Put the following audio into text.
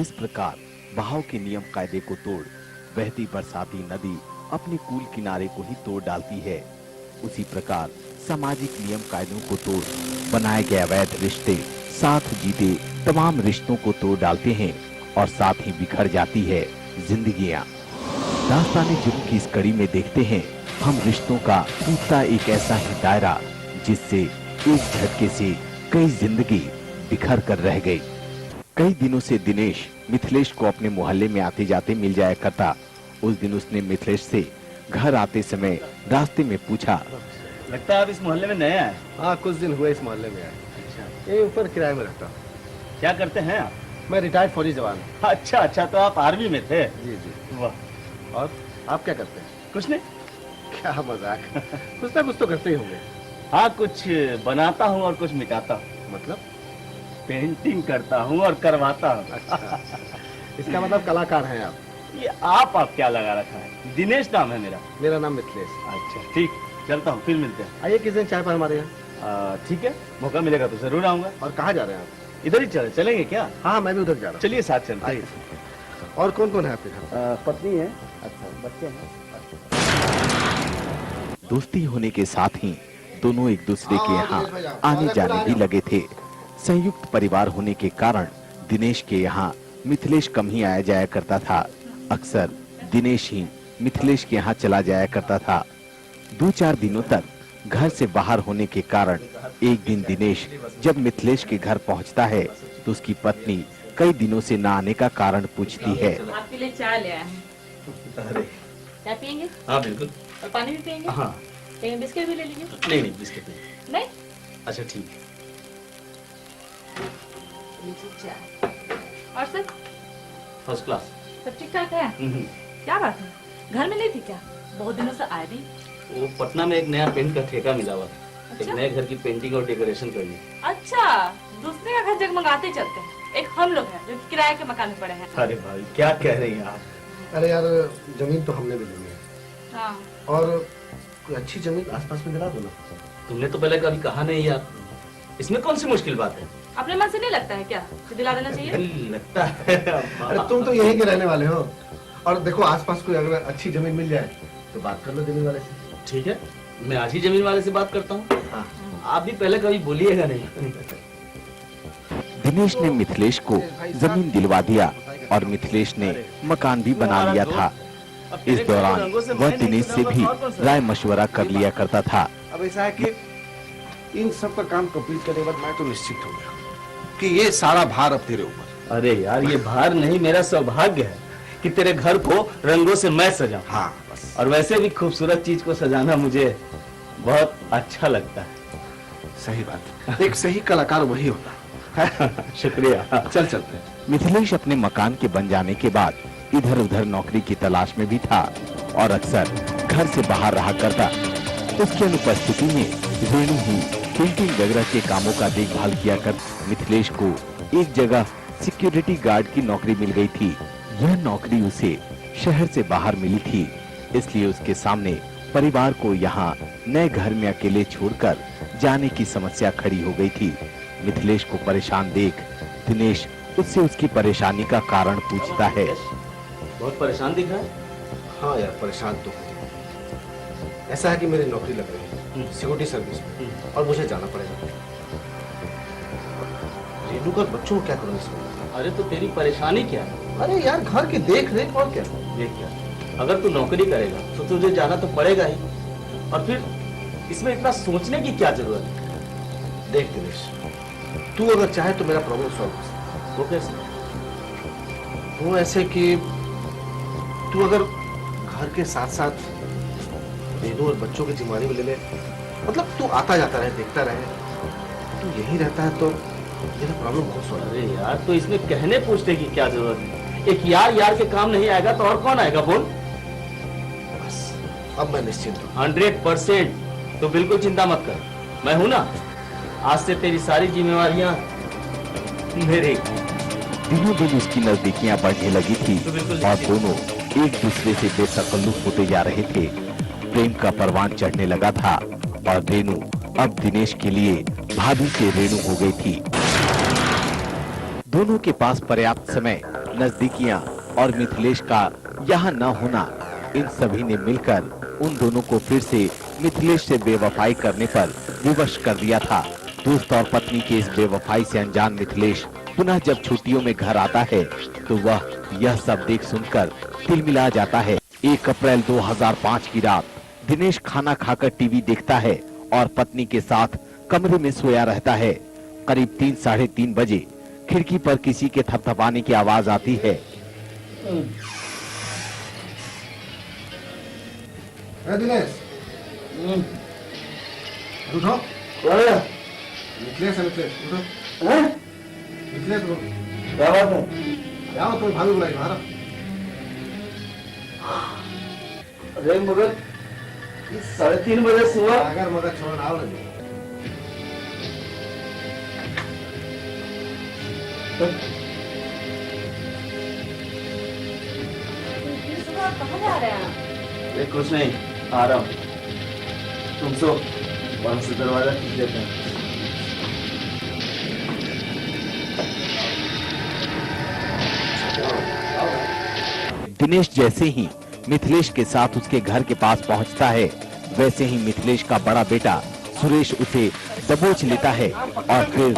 जिस प्रकार बहाव के नियम कायदे को तोड़ बहती बरसाती नदी अपने कूल किनारे को ही तोड़ डालती है, उसी प्रकार सामाजिक नियम कायदों को तोड़ बनाए गए अवैध रिश्ते साथ जीते तमाम रिश्तों को तोड़ डालते हैं और साथ ही बिखर जाती है जिंदगियां। दास्ताने जुर्म की इस कड़ी में देखते हैं हम रिश्तों का टूटता एक ऐसा ही दायरा जिससे एक झटके से कई जिंदगी बिखर कर रह गई। कई दिनों से दिनेश मिथिलेश को अपने मोहल्ले में आते जाते मिल जाया करता। उस दिन उसने मिथिलेश से घर आते समय रास्ते में पूछा, लगता है आप इस मोहल्ले में नए आए? हाँ, कुछ दिन हुए इस मोहल्ले में आए। अच्छा, ये ऊपर किराए में रहता हूँ। क्या करते हैं आप? मैं रिटायर्ड फौजी जवान हूँ। अच्छा अच्छा, तो आप आर्मी में थे? जी जी। वाह। और आप क्या करते हैं? कुछ नहीं। क्या मजाक। कुछ ना कुछ तो करते ही होंगे। हाँ, कुछ बनाता हूँ और कुछ मिटाता हूँ। मतलब? पेंटिंग करता हूँ और करवाता हूँ। अच्छा, इसका मतलब कलाकार हैं आप? ये आप क्या लगा रखा है? दिनेश नाम है मेरा। मेरा नाम मिथिलेश। अच्छा ठीक, चलता हूँ, फिर मिलते हैं। आइए किस दिन चाय पर हमारे यहाँ। ठीक है, मौका मिलेगा तो जरूर आऊंगा। और कहाँ जा रहे हैं आप? इधर ही चलेंगे क्या? हाँ, मैं भी उधर जा रहा हूँ। चलिए साथ चलते हैं। और कौन कौन है आपके घर? पत्नी है। अच्छा, बच्चे हैं। दोस्ती होने के साथ ही दोनों एक दूसरे के यहाँ आने जाने भी लगे थे। संयुक्त परिवार होने के कारण दिनेश के यहाँ मिथिलेश कम ही आया जाया करता था। अक्सर दिनेश ही मिथिलेश के यहाँ चला जाया करता था। 2-4 दिनों तक घर से बाहर होने के कारण एक दिन दिनेश जब मिथिलेश के घर पहुँचता है तो उसकी पत्नी कई दिनों से न आने का कारण पूछती है। आपके लिए चाय ले आए हैं। चाय पियेंगे? हाँ बिल्कुल। और पानी भी पियेंगे? हाँ। लेकिन बिस्किट भी ले लीजिए। नहीं नहीं, बिस्किट नहीं। नहीं? अच्छा ठीक है। लीजिए चाय। और सर? First class. सब ठीक ठाक है? क्या बात है, घर में नहीं थी क्या? बहुत दिनों से आए भी। वो पटना में एक नया पेंट का ठेका मिला हुआ। अच्छा? एक नए घर की पेंटिंग और डेकोरेशन करनी। अच्छा, दूसरे का घर जगमगाते चलते हैं। एक हम लोग हैं जो किराए के मकान में पड़े हैं। अरे भाई क्या कह रही हैं आप? अरे यार, जमीन तो हमने भी ली है। हाँ। और कोई अच्छी जमीन आसपास में दिला दो ना। तुमने तो पहले कभी कहा नहीं यार। इसमें कौन सी मुश्किल बात है? अपने मन से नहीं लगता है क्या कि दिला देना चाहिए? लगता है। अरे तुम तो यहीं के रहने वाले हो। और देखो, आसपास कोई अगर अच्छी जमीन मिल जाए तो बात कर लो जमीन वाले से। ठीक है, मैं आज ही जमीन वाले से बात करता हूँ। हाँ। आप भी पहले कभी बोलिएगा नहीं। दिनेश ने मिथिलेश को जमीन दिलवा दिया और मिथिलेश ने मकान भी बना लिया था। इस दौरान वह दिनेश से भी राय मशवरा कर लिया करता था। अब ऐसा है कि इन सब का काम कंप्लीट करने के बाद मैं तो निश्चित हो गया कि ये सारा भार अब तेरे ऊपर। अरे यार, ये भार नहीं, मेरा सौभाग्य है कि तेरे घर को रंगों से मैं सजाऊं। हाँ बस। और वैसे भी खूबसूरत चीज को सजाना मुझे बहुत अच्छा लगता है। सही बात। एक सही कलाकार वही होता है। शुक्रिया। चल चलते हैं। मिथिलेश अपने मकान के बन जाने के बाद इधर उधर नौकरी की तलाश में भी था और अक्सर घर से बाहर रहा करता। उसकी अनुपस्थिति में रेणु ही पेंटिंग वगैरह के कामों का देखभाल किया कर मिथिलेश को एक जगह सिक्योरिटी गार्ड की नौकरी मिल गई थी। यह नौकरी उसे शहर से बाहर मिली थी, इसलिए उसके सामने परिवार को यहाँ नए घर में अकेले छोड़कर जाने की समस्या खड़ी हो गई थी। मिथिलेश को परेशान देख दिनेश उससे उसकी परेशानी का कारण पूछता है। बहुत परेशान दिख रहा है। हाँ यार, परेशान तो हूँ। ऐसा है कि मेरी नौकरी लग रही है सिक्योरिटी सर्विस में और मुझे जाना पड़ेगा। रेणु का बच्चों को क्या करूँ इसमें? अरे तो तेरी परेशानी क्या है? अरे यार, घर की देख रेख और क्या। देख क्या, अगर तू नौकरी करेगा तो तुझे जाना तो पड़ेगा ही। और फिर इसमें इतना सोचने की क्या जरूरत है? देख दिनेश, तू अगर चाहे तो मेरा प्रॉब्लम सॉल्व कर सकता है। वो कैसे? वो ऐसे कि तू अगर घर के साथ साथ रेणु और बच्चों की जिम्मेदारी में ले ले, मतलब तू आता जाता रहे, देखता रहे, तू यही रहता है तो मेरा प्रॉब्लम बहुत सॉल्व। अरे यार, तो इसमें कहने पूछने की क्या जरूरत है? एक यार यार के काम नहीं आएगा तो और कौन आएगा बोल? बस अब मैं निश्चिंत हूँ। 100%। तो बिल्कुल चिंता मत कर, मैं हूं ना। आज से तेरी सारी जिम्मेवारियां मेरे। दिनों दिन उसकी नजदीकियां बढ़ने लगी थी और दोनों एक दूसरे से बेतकल्लुफ होते जा रहे थे। प्रेम का परवान चढ़ने लगा था और रेणु अब दिनेश के लिए भाभी से रेणु हो गई थी। दोनों के पास पर्याप्त समय नजदीकियां और मिथिलेश का यहाँ न होना, इन सभी ने मिलकर उन दोनों को फिर से मिथिलेश से बेवफाई करने पर विवश कर दिया था। दोस्त और पत्नी के इस बेवफाई से अनजान मिथिलेश पुनः जब छुट्टियों में घर आता है तो वह यह सब देख सुनकर तिलमिला जाता है। 1 अप्रैल 2005 की रात दिनेश खाना खाकर टीवी देखता है और पत्नी के साथ कमरे में सोया रहता है। करीब 3 साढ़े 3 बजे खिड़की पर किसी के थपथपाने की आवाज आती है। दिनेश, उठो। मिथिलेश है, मिथिलेश उठो। मिथिलेश उठो। क्या बात है? क्या हो, तुम्हें भाभी बुलाई बाहर। अरे मगर 3:30 बजे सुबह। अगर मगर छोड़ आओ ना। कहाँ जा रहे हैं? ये कुछ नहीं, आ रहा हूँ। तुम सो, वहां से दरवाजा खींच देते हैं। दिनेश जैसे ही मिथिलेश के साथ उसके घर के पास पहुंचता है, वैसे ही मिथिलेश का बड़ा बेटा सुरेश उसे दबोच लेता है और फिर